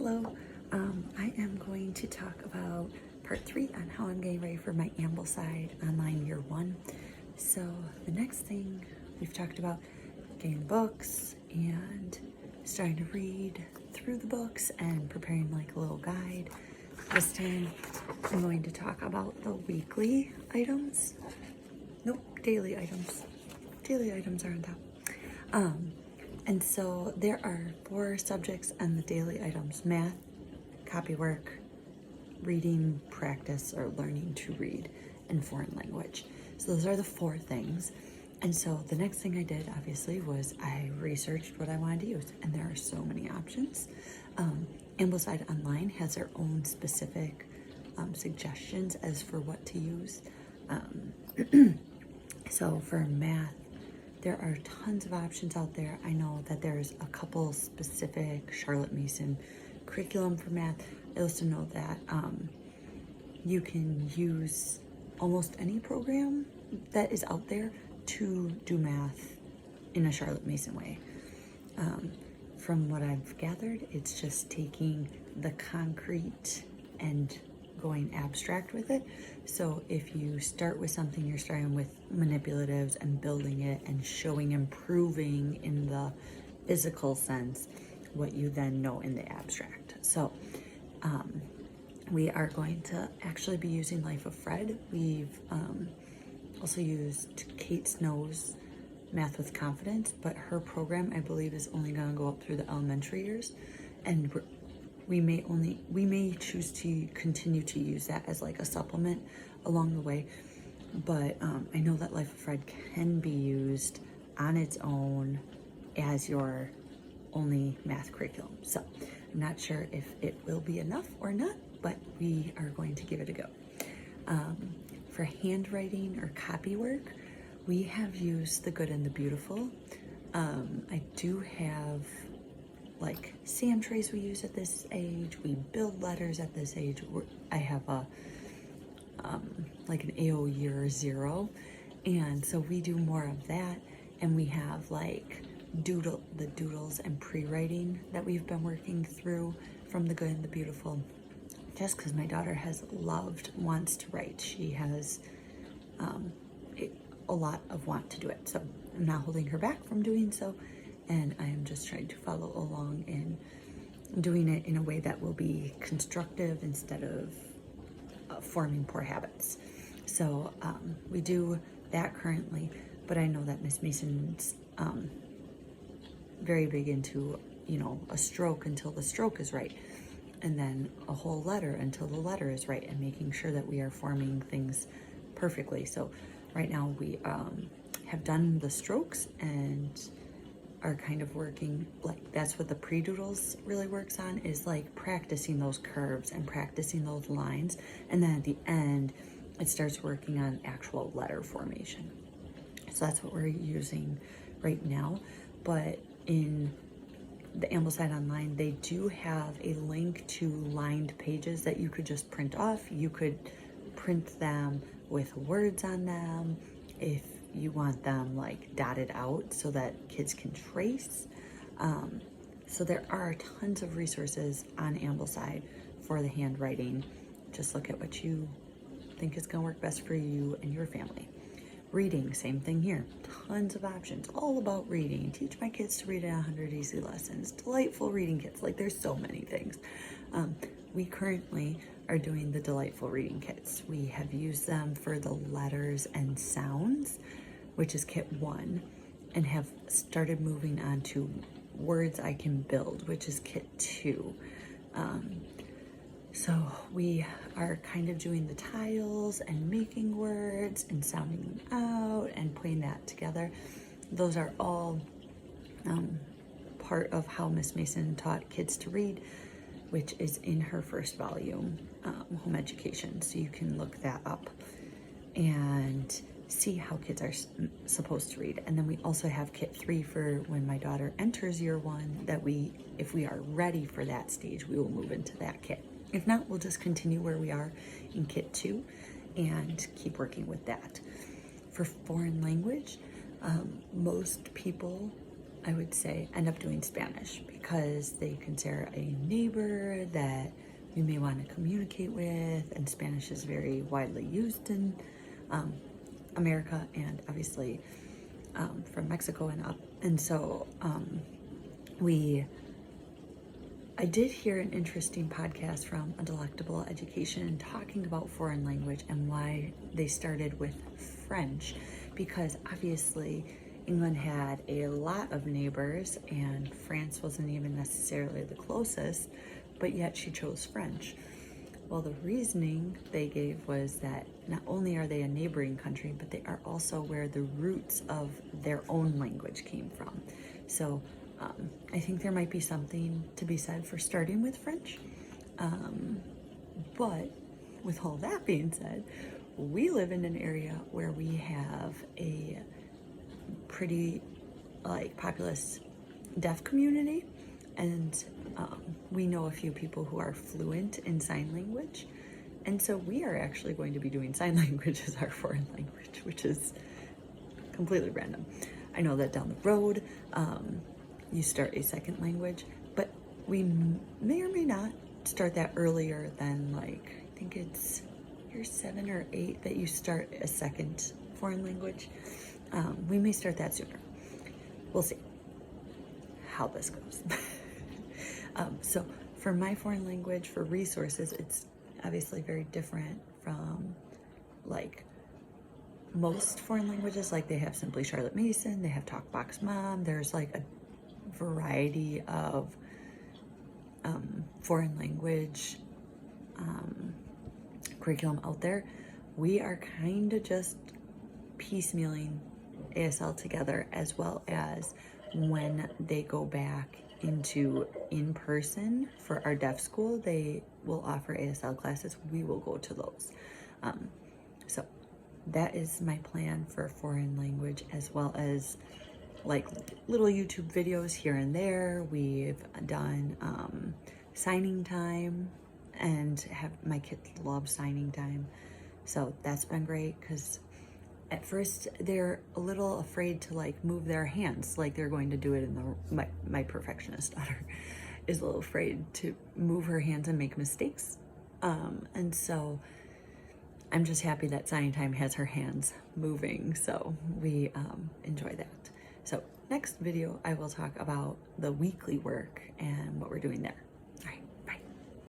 Hello, I am going to talk about part 3 on how I'm getting ready for my Ambleside Online Year 1. So the next thing we've talked about getting books and starting to read through the books and preparing like a little guide. This time I'm going to talk about the weekly items. Nope, daily items. Daily items are on top. And so there are 4 subjects on the daily items: math, copywork, reading practice or learning to read, and foreign language. So those are the 4 things. And so the next thing I did, obviously, was I researched what I wanted to use, and there are so many options. Ambleside Online has their own specific suggestions as for what to use. So for math, there are tons of options out there. I know that there's a couple specific Charlotte Mason curriculum for math. I also know that you can use almost any program that is out there to do math in a Charlotte Mason way. From what I've gathered, it's just taking the concrete and going abstract with it. So if you start with something, you're starting with manipulatives and building it and showing improving in the physical sense what you then know in the abstract. So we are going to actually be using Life of Fred. We've also used Kate Snow's Math with Confidence, but her program, I believe, is only going to go up through the elementary years, and we may choose to continue to use that as like a supplement along the way. But I know that Life of Fred can be used on its own as your only math curriculum. So I'm not sure if it will be enough or not, but we are going to give it a go. For handwriting or copy work, we have used The Good and the Beautiful. I do have like SAM trays we use at this age. We build letters at this age. I have a like an AO year 0, and so we do more of that. And we have like the doodles and pre-writing that we've been working through from The Good and the Beautiful, just because my daughter wants to write. She has a lot of want to do it, so I'm not holding her back from doing so, and I am just trying to follow along in doing it in a way that will be constructive instead of forming poor habits. So we do that currently, but I know that Miss Mason's very big into, a stroke until the stroke is right, and then a whole letter until the letter is right, and making sure that we are forming things perfectly. So right now we have done the strokes and are kind of working, like that's what the pre-doodles really works on, is like practicing those curves and practicing those lines, and then at the end it starts working on actual letter formation. So that's what we're using right now. But in the Ambleside Online, they do have a link to lined pages that you could just print off. You could print them with words on them if you want them like dotted out so that kids can trace. So there are tons of resources on Ambleside for the handwriting. Just look at what you think is going to work best for you and your family. Reading, same thing here. Tons of options, all about reading. Teach my kids to read in 100 easy lessons. Delightful reading kits. Like, there's so many things. We currently are doing the delightful reading kits. We have used them for the letters and sounds, which is kit 1, and have started moving on to words I can build, which is kit 2. So we are kind of doing the tiles and making words and sounding them out and putting that together. Those are all part of how Miss Mason taught kids to read, which is in her first volume, Home Education. So you can look that up and see how kids are supposed to read. And then we also have kit 3 for when my daughter enters year 1, that if we are ready for that stage, we will move into that kit. If not, we'll just continue where we are in kit 2 and keep working with that. For foreign language, most people I would say, end up doing Spanish because they consider a neighbor that we may want to communicate with, and Spanish is very widely used in America, and obviously from Mexico and up. And so I did hear an interesting podcast from A Delectable Education talking about foreign language and why they started with French, because obviously England had a lot of neighbors and France wasn't even necessarily the closest, but yet she chose French. Well, the reasoning they gave was that not only are they a neighboring country, but they are also where the roots of their own language came from. So I think there might be something to be said for starting with French. But with all that being said, we live in an area where we have a pretty populous deaf community, and we know a few people who are fluent in sign language, and so we are actually going to be doing sign language as our foreign language, which is completely random. I know that down the road you start a second language, but we may or may not start that earlier than I think it's year 7 or 8 that you start a second foreign language. We may start that sooner. We'll see how this goes. So for my foreign language, for resources, it's obviously very different from most foreign languages. They have Simply Charlotte Mason, they have TalkBox Mom. There's a variety of foreign language curriculum out there. We are kind of just piecemealing ASL together, as well as when they go back into in-person for our deaf school, they will offer ASL classes. We will go to those. So that is my plan for foreign language, as well as little YouTube videos here and there. We've done signing time, and my kids love signing time. So that's been great, because at first they're a little afraid to move their hands like they're going to do it in my perfectionist daughter is a little afraid to move her hands and make mistakes. And so I'm just happy that signing time has her hands moving, so we enjoy that. So next video I will talk about the weekly work and what we're doing there.